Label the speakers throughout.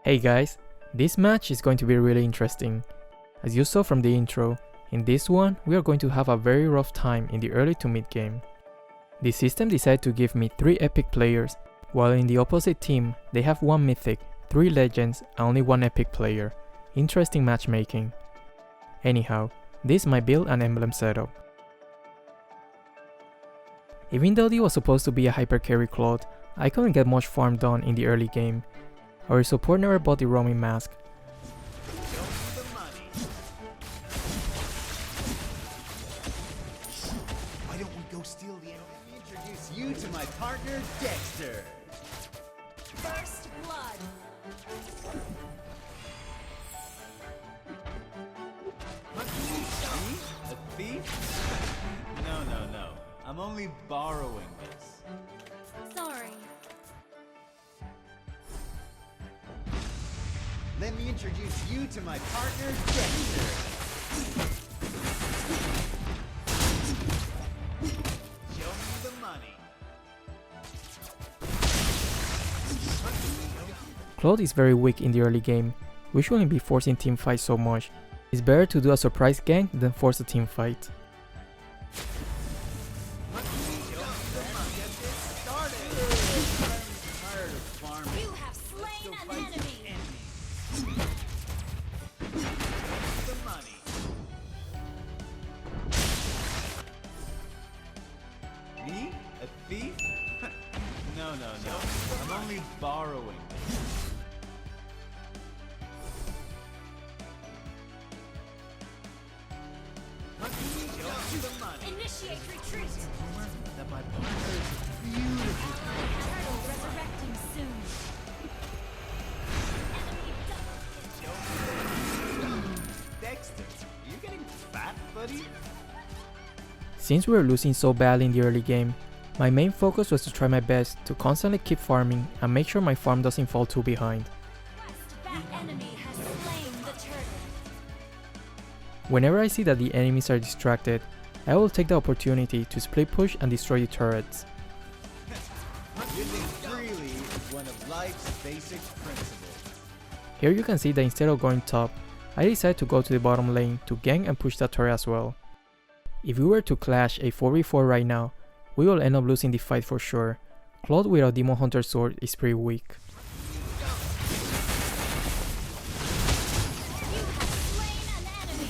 Speaker 1: Hey guys, this match is going to be really interesting. As you saw from the intro, in this one we are going to have a very rough time in the early to mid game. The system decided to give me 3 epic players, while in the opposite team they have 1 mythic, 3 legends and only 1 epic player. Interesting matchmaking. Anyhow, this is my build and emblem setup. Even though this was supposed to be a hyper carry Claude, I couldn't get much farm done in the early game. Our support never bought the roaming mask.
Speaker 2: Why don't we go steal the enemy? Let me introduce you to my partner, Dexter.
Speaker 3: First blood.
Speaker 2: Me? A thief? No. I'm only borrowing this.
Speaker 3: Sorry.
Speaker 2: Let me introduce you to my partner, Dexter. Show me the money.
Speaker 1: Claude is very weak in the early game. We shouldn't be forcing team fights so much. It's better to do a surprise gank than force a team fight.
Speaker 3: You have slain an enemy.
Speaker 2: Me? A thief? No. I'm only borrowing this.
Speaker 3: Initiate retreat.
Speaker 2: That my partner is beautiful.
Speaker 3: Turtle resurrecting soon. Enemy
Speaker 2: Dexter, you getting fat, buddy?
Speaker 1: Since we were losing so badly in the early game, my main focus was to try my best to constantly keep farming and make sure my farm doesn't fall too behind.
Speaker 3: that enemy has slain the turtle.
Speaker 1: Whenever I see that the enemies are distracted, I will take the opportunity to split push and destroy the turrets.
Speaker 2: Living freely is one of life's basic principles.
Speaker 1: Here you can see that instead of going top, I decided to go to the bottom lane to gank and push that turret as well. If we were to clash a 4v4 right now, we will end up losing the fight for sure. Claude without Demon Hunter sword is pretty weak.
Speaker 3: You have slain an enemy.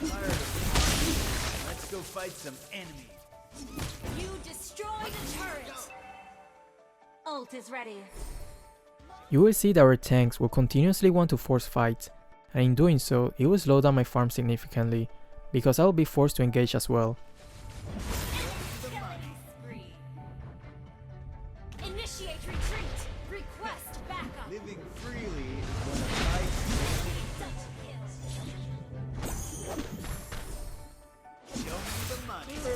Speaker 2: I'm tired of farming. Let's go fight some enemies.
Speaker 3: You destroyed a turret. Ult is ready.
Speaker 1: You will see that our tanks will continuously want to force fights, and in doing so, it will slow down my farm significantly, because I will be forced to engage as well.
Speaker 3: Killing spree. Initiate retreat. Request backup.
Speaker 2: Living freely is one of life's
Speaker 3: Double kill.
Speaker 2: Show me the money. I'm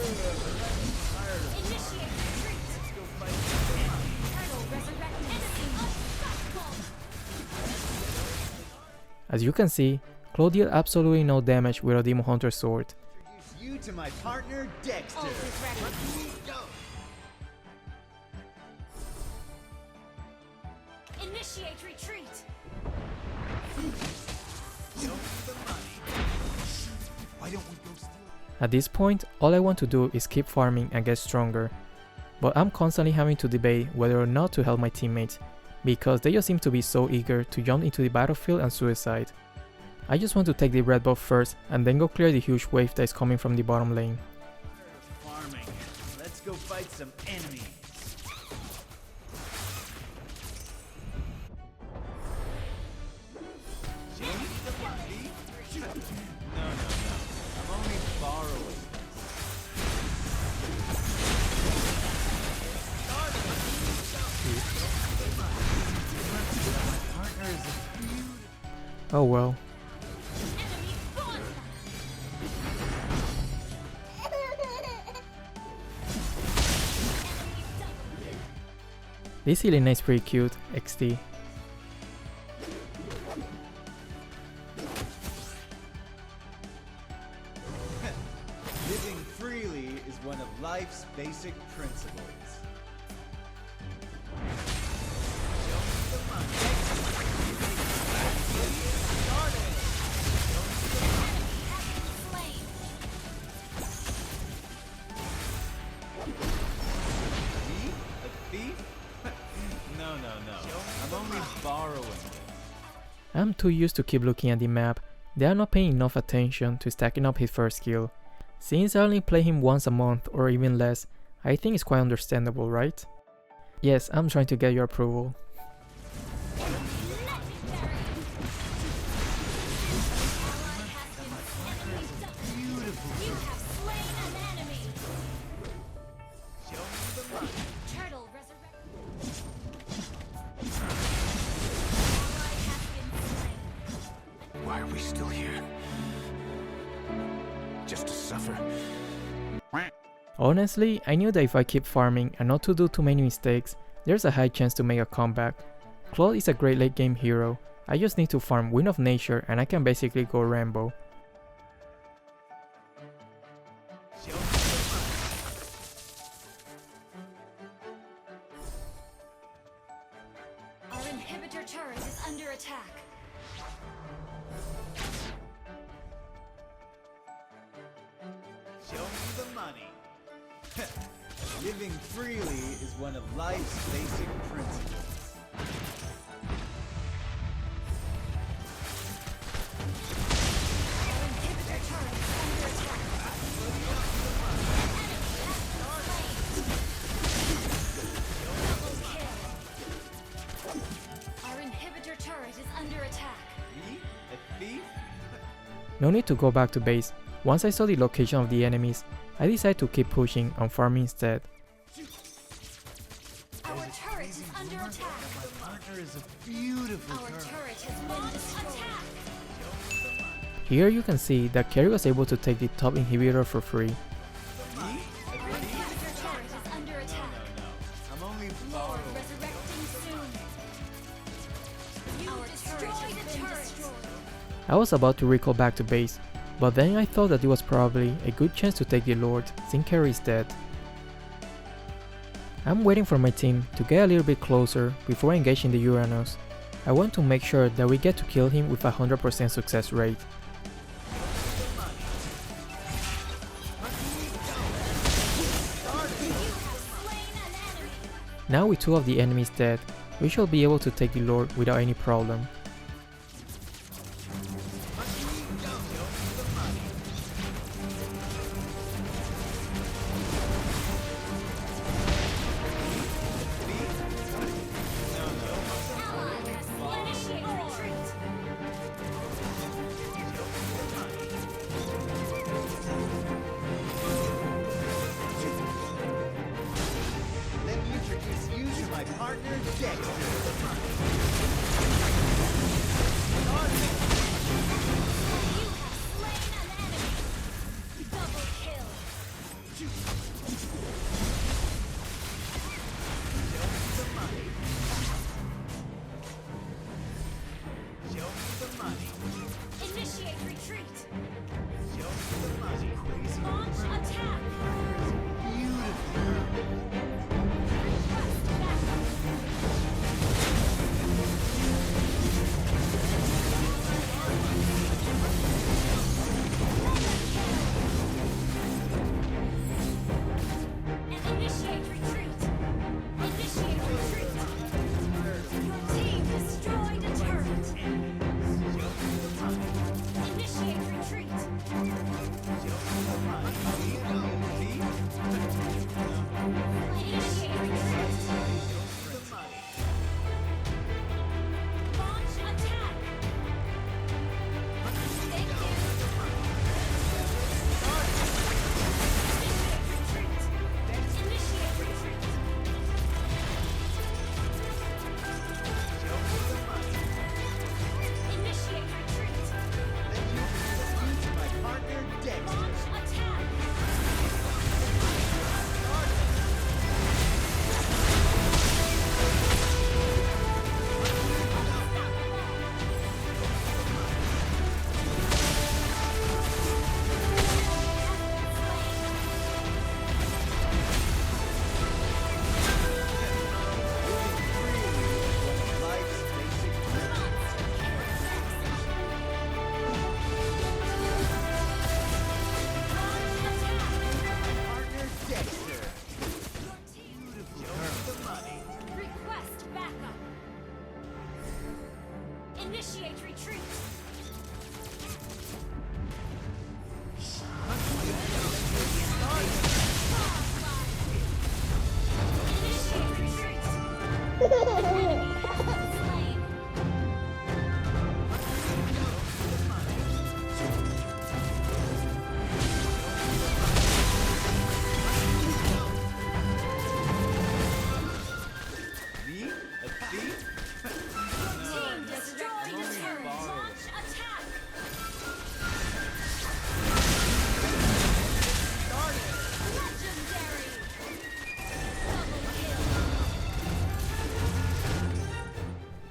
Speaker 2: tired of
Speaker 3: Initiate retreat.
Speaker 2: Let's go fight some enemies.
Speaker 3: Turtle resurrecting soon. Unstoppable.
Speaker 1: As you can see, Claude dealt absolutely no damage with a Demon Hunter sword.
Speaker 2: Introduce you to my partner, Dexter.
Speaker 3: Ult is ready. Initiate retreat.
Speaker 2: Show me the money. Why don't we go steal?
Speaker 1: At this point, all I want to do is keep farming and get stronger. But I'm constantly having to debate whether or not to help my teammates, because they just seem to be so eager to jump into the battlefield and suicide. I just want to take the red buff first and then go clear the huge wave that is coming from the bottom lane.
Speaker 2: Farming. Let's go fight some enemies. Show me the money. No. I'm only borrowing. My partner is beautiful.
Speaker 1: Oh well.
Speaker 3: Enemy gone.
Speaker 1: This Elena is pretty cute, XD.
Speaker 2: Living freely is one of life's basic principles.
Speaker 1: I'm too used to keep looking at the map that I'm not paying enough attention to stacking up his first skill. Since I only play him once a month or even less, I think it's quite understandable, right? Yes, I'm trying to get your approval.
Speaker 2: Why are we still here? Just to suffer?
Speaker 1: Honestly, I knew that if I keep farming and not to do too many mistakes, there's a high chance to make a comeback. Claude is a great late game hero. I just need to farm Wind of Nature and I can basically go Rambo.
Speaker 3: Our inhibitor turret is under attack.
Speaker 2: Show me the money. Living freely is one of life's basic principles.
Speaker 3: Our inhibitor turret is under attack. Double kill. Our inhibitor turret is under attack.
Speaker 2: Me? A thief?
Speaker 1: No need to go back to base. Once I saw the location of the enemies, I decided to keep pushing and farming instead.
Speaker 3: Our turret is under attack.
Speaker 2: My partner is a beautiful
Speaker 3: Our
Speaker 2: girl.
Speaker 3: turret has been destroyed.
Speaker 1: Here you can see that Carrie was able to take the top inhibitor for free.
Speaker 2: Me?
Speaker 3: Our inhibitor turret is under attack.
Speaker 2: No. I'm only
Speaker 3: Lord
Speaker 2: borrowing.
Speaker 3: resurrecting soon. Our turret has been destroyed.
Speaker 1: I was about to recall back to base, but then I thought that it was probably a good chance to take the Lord since Carrie is dead. I'm waiting for my team to get a little bit closer before engaging the Uranus. I want to make sure that we get to kill him with a 100% success rate. Now with 2 of the enemies dead, we shall be able to take the Lord without any problem.
Speaker 2: Let me introduce you to my partner, Dexter.
Speaker 3: Double kill.
Speaker 2: Show me the money.
Speaker 3: Initiate retreat.
Speaker 2: Show me the money. Crazy
Speaker 3: Launch attack.
Speaker 2: beautiful.
Speaker 3: Request backup. And initiate retreat. Initiate retreat. Your team destroyed a turret. Initiate retreat.
Speaker 2: Show me the money.
Speaker 3: retreat.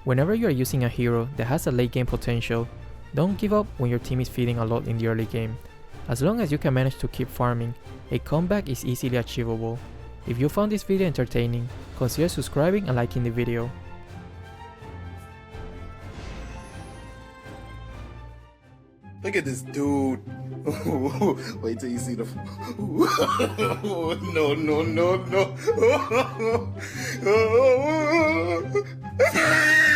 Speaker 1: Whenever you are using a hero that has a late game potential, don't give up when your team is feeding a lot in the early game. As long as you can manage to keep farming, a comeback is easily achievable. If you found this video entertaining, consider subscribing and liking the video.
Speaker 4: Look at this dude. Wait till you see the. No.